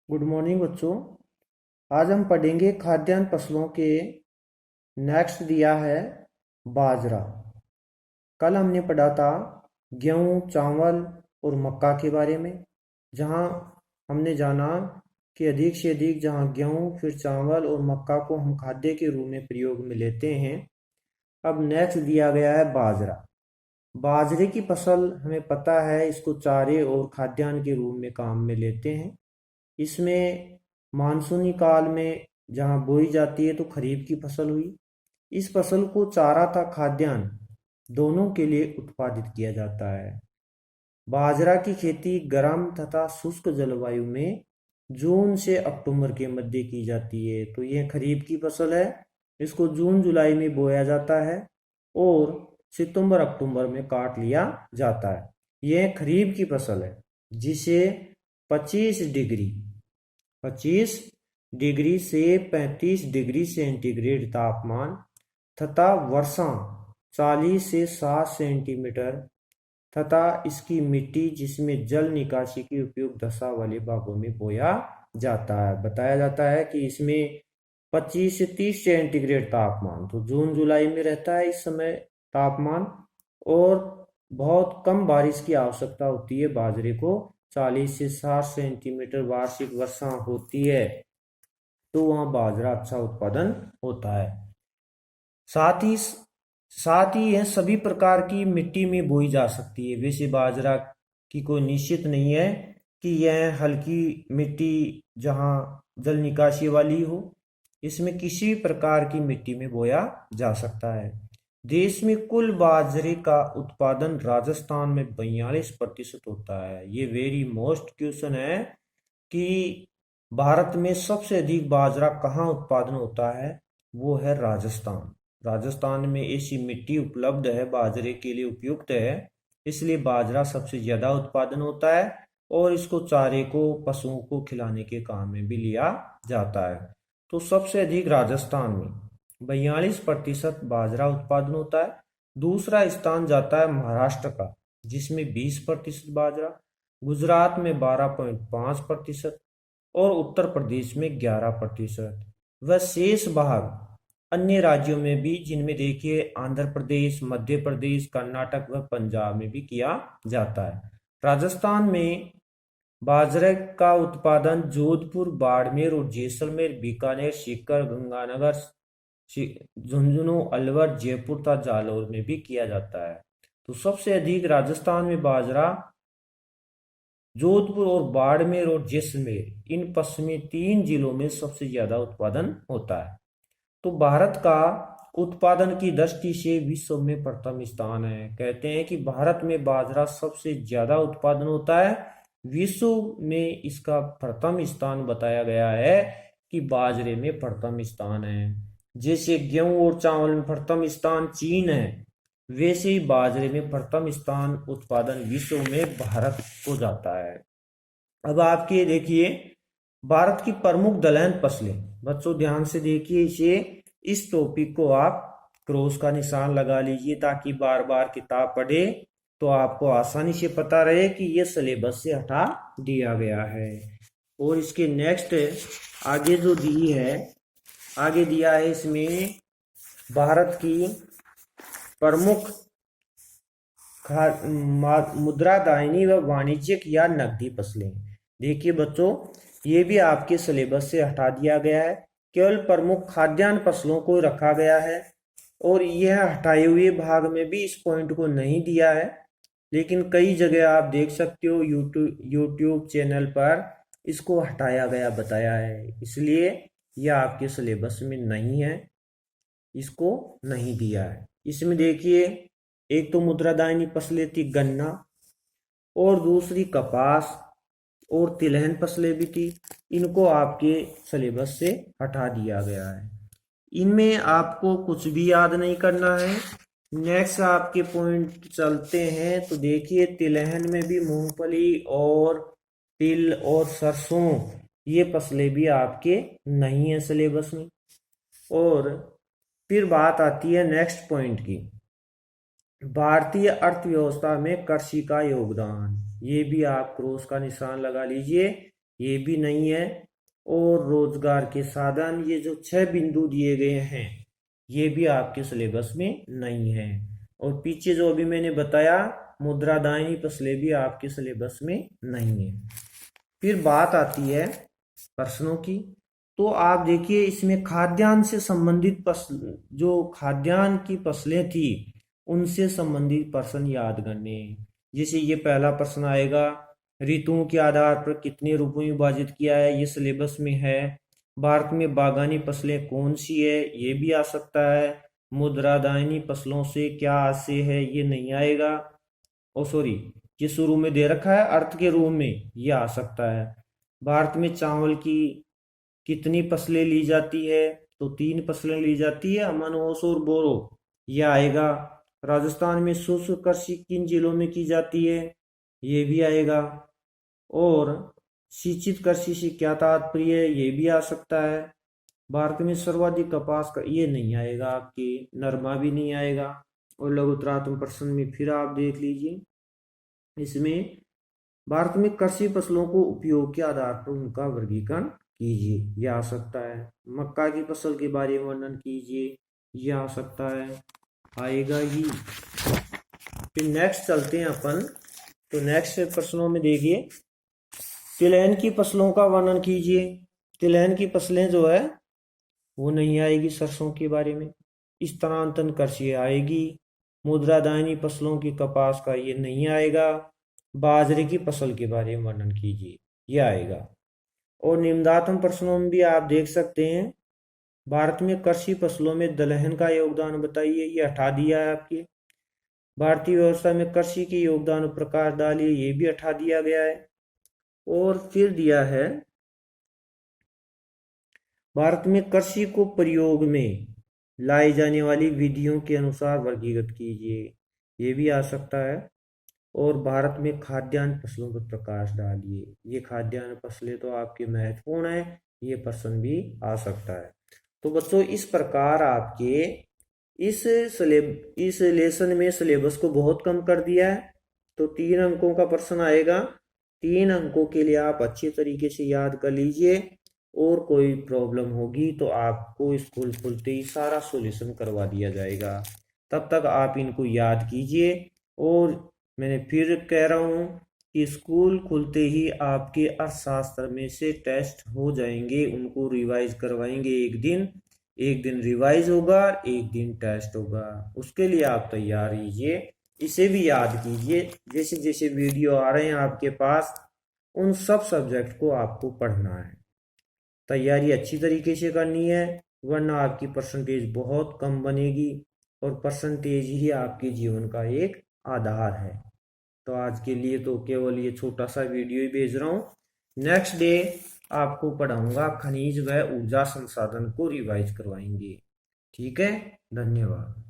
Good morning बच्चों। आज हम पढ़ेंगे खाद्यान्न फसलों के। नेक्स्ट दिया है बाजरा। कल हमने पढ़ा था गेहूं, चावल और मक्का के बारे में, जहां हमने जाना कि अधिक से अधिक जहां गेहूं फिर चावल और मक्का को हम खाद्य के रूप में प्रयोग में लेते हैं। अब नेक्स्ट दिया गया है बाजरा। बाजरे की फसल हमें पता है, इसको चारे और खाद्यान्न के रूप में काम में लेते हैं। इसमें मानसूनी काल में जहाँ बोई जाती है तो खरीफ की फसल हुई। इस फसल को चारा तथा खाद्यान्न दोनों के लिए उत्पादित किया जाता है। बाजरा की खेती गर्म तथा शुष्क जलवायु में जून से अक्टूबर के मध्य की जाती है। तो यह खरीफ की फसल है। इसको जून जुलाई में बोया जाता है और सितंबर अक्टूबर में काट लिया जाता है। यह खरीफ की फसल है जिसे 25 डिग्री 25 डिग्री से 35 डिग्री सेंटीग्रेड तापमान तथा वर्षा 40 से 60 सेंटीमीटर तथा इसकी मिट्टी जिसमें जल निकासी की उपयुक्त दशा वाले भागों में बोया जाता है। बताया जाता है कि इसमें 25 से 30 सेंटीग्रेड तापमान तो जून जुलाई में रहता है इस समय तापमान, और बहुत कम बारिश की आवश्यकता होती है। बाजरे को 40 से 60 सेंटीमीटर वार्षिक वर्षा होती है तो वहाँ बाजरा अच्छा उत्पादन होता है। साथ ही यह सभी प्रकार की मिट्टी में बोई जा सकती है। वैसे बाजरा की कोई निश्चित नहीं है कि यह हल्की मिट्टी जहाँ जल निकासी वाली हो, इसमें किसी प्रकार की मिट्टी में बोया जा सकता है। देश में कुल बाजरे का उत्पादन राजस्थान में 42% होता है। ये वेरी मोस्ट क्वेश्चन है कि भारत में सबसे अधिक बाजरा कहाँ उत्पादन होता है, वो है राजस्थान। राजस्थान में ऐसी मिट्टी उपलब्ध है, बाजरे के लिए उपयुक्त है, इसलिए बाजरा सबसे ज्यादा उत्पादन होता है और इसको चारे को पशुओं को खिलाने के काम में भी लिया जाता है। तो सबसे अधिक राजस्थान में 42% बाजरा उत्पादन होता है। दूसरा स्थान जाता है महाराष्ट्र का, जिसमें 20% बाजरा, गुजरात में 12.5% और उत्तर प्रदेश में 11%। वह शेष भाग अन्य राज्यों में भी, जिनमें देखिए आंध्र प्रदेश, मध्य प्रदेश, कर्नाटक व पंजाब में भी किया जाता है। राजस्थान में बाजरे का उत्पादन जोधपुर, बाड़मेर और जैसलमेर, बीकानेर, सीकर, गंगानगर, झुंझुनू, अलवर, जयपुर तथा जालौर में भी किया जाता है। तो सबसे अधिक राजस्थान में बाजरा जोधपुर और बाड़मेर और जैसलमेर, इन पश्चिमी 3 जिलों में सबसे ज्यादा उत्पादन होता है। तो भारत का उत्पादन की दृष्टि से विश्व में प्रथम स्थान है। कहते हैं कि भारत में बाजरा सबसे ज्यादा उत्पादन होता है। विश्व में इसका प्रथम स्थान बताया गया है कि बाजरे में प्रथम स्थान है। जैसे गेहूं और चावल में प्रथम स्थान चीन है, वैसे ही बाजरे में प्रथम स्थान उत्पादन विश्व में भारत को जाता है। अब आपके देखिए भारत की प्रमुख दलहन फसलें, बच्चों ध्यान से देखिए इस टॉपिक को आप क्रॉस का निशान लगा लीजिए ताकि बार बार किताब पढ़े तो आपको आसानी से पता रहे कि ये सिलेबस से हटा दिया गया है। और इसके नेक्स्ट आगे जो दी है, आगे दिया है इसमें भारत की प्रमुख मुद्रा दायनी व वाणिज्यिक या नकदी फसलें। देखिए बच्चों, ये भी आपके सिलेबस से हटा दिया गया है। केवल प्रमुख खाद्यान्न फसलों को रखा गया है और यह हटाए हुए भाग में भी इस पॉइंट को नहीं दिया है, लेकिन कई जगह आप देख सकते हो यूट्यूब चैनल पर इसको हटाया गया बताया है, इसलिए यह आपके सिलेबस में नहीं है, इसको नहीं दिया है। इसमें देखिए एक तो मुद्रादायनी फसलें थी गन्ना, और दूसरी कपास और तिलहन फसलें भी थी। इनको आपके सिलेबस से हटा दिया गया है। इनमें आपको कुछ भी याद नहीं करना है। नेक्स्ट आपके पॉइंट चलते हैं तो देखिए तिलहन में भी मूंगफली और तिल और सरसों, ये फसलें भी आपके नहीं है सिलेबस में। और फिर बात आती है नेक्स्ट पॉइंट की, भारतीय अर्थव्यवस्था में कृषि का योगदान। ये भी आप क्रॉस का निशान लगा लीजिए ये भी नहीं है। और रोजगार के साधन, ये जो 6 बिंदु दिए गए हैं ये भी आपके सिलेबस में नहीं है। और पीछे जो अभी मैंने बताया मुद्रादायनी फसलें भी आपके सिलेबस में नहीं है। फिर बात आती है प्रश्नों की। तो आप देखिए इसमें खाद्यान्न से संबंधित फसल, जो खाद्यान्न की फसलें थी उनसे संबंधित प्रश्न याद करने हैं। जैसे ये पहला प्रश्न आएगा, ऋतुओं के आधार पर कितने रूपों में विभाजित किया है, ये सिलेबस में है। भारत में बागानी फसलें कौन सी है, ये भी आ सकता है। मुद्रादायनी फसलों से क्या आशय है, ये नहीं आएगा। ओ सॉरी, ये शुरू में दे रखा है अर्थ के रूप में, ये आ सकता है। भारत में चावल की कितनी फसलें ली जाती है, तो 3 फसलें ली जाती है, अमन, ओस और बोरो, ये आएगा। राजस्थान में शुष्क कृषि किन जिलों में की जाती है, ये भी आएगा। और सिंचित कृषि से क्या तात्पर्य है, ये भी आ सकता है। भारत में सर्वाधिक कपास का, ये नहीं आएगा आपके, नरमा भी नहीं आएगा। और लघुतरात्मक प्रश्न में फिर आप देख लीजिए, इसमें भारत में कृषि फसलों को उपयोग के आधार पर उनका वर्गीकरण कीजिए, यह आ सकता है। मक्का की फसल के बारे में वर्णन कीजिए, यह आ सकता है, आएगा ही। फिर नेक्स्ट चलते हैं अपन। तो नेक्स्ट प्रश्नों में देखिए, तिलहन की फसलों का वर्णन कीजिए। तिलहन की फसलें जो है वो नहीं आएगी। सरसों के बारे में स्थानांतरण कृषि आएगी। मुद्रादायनी फसलों की कपास का ये नहीं आएगा। बाजरे की फसल के बारे में वर्णन कीजिए, ये आएगा। और निम्नात्मक प्रश्नों में भी आप देख सकते हैं, भारत में कृषि फसलों में दलहन का योगदान बताइए, ये हटा दिया है आपके। भारतीय व्यवस्था में कृषि के योगदान प्रकार डालिए, ये भी हटा दिया गया है। और फिर दिया है, भारत में कृषि को प्रयोग में लाई जाने वाली विधियों के अनुसार वर्गीकृत कीजिए, ये भी आ सकता है। और भारत में खाद्यान्न फसलों पर प्रकाश डालिए, ये खाद्यान्न फसलें तो आपके महत्वपूर्ण है, ये प्रश्न भी आ सकता है। तो बच्चों इस प्रकार आपके इस लेसन में सिलेबस को बहुत कम कर दिया है। तो 3 अंकों का प्रश्न आएगा। 3 अंकों के लिए आप अच्छे तरीके से याद कर लीजिए। और कोई प्रॉब्लम होगी तो आपको स्कूल खुलते ही सारा सॉल्यूशन करवा दिया जाएगा। तब तक आप इनको याद कीजिए। और मैंने फिर कह रहा हूँ कि स्कूल खुलते ही आपके अर्थशास्त्र में से टेस्ट हो जाएंगे, उनको रिवाइज करवाएंगे। एक दिन रिवाइज होगा, एक दिन टेस्ट होगा। उसके लिए आप तैयार रहिए। इसे भी याद कीजिए, जैसे जैसे वीडियो आ रहे हैं आपके पास उन सब सब्जेक्ट को आपको पढ़ना है। तैयारी अच्छी तरीके से करनी है, वरना आपकी परसेंटेज बहुत कम बनेगी। और परसेंटेज ही आपके जीवन का एक आधार है। तो आज के लिए तो केवल ये छोटा सा वीडियो ही भेज रहा हूँ। नेक्स्ट डे आपको पढ़ाऊंगा खनिज व ऊर्जा संसाधन को रिवाइज करवाएंगे। ठीक है, धन्यवाद।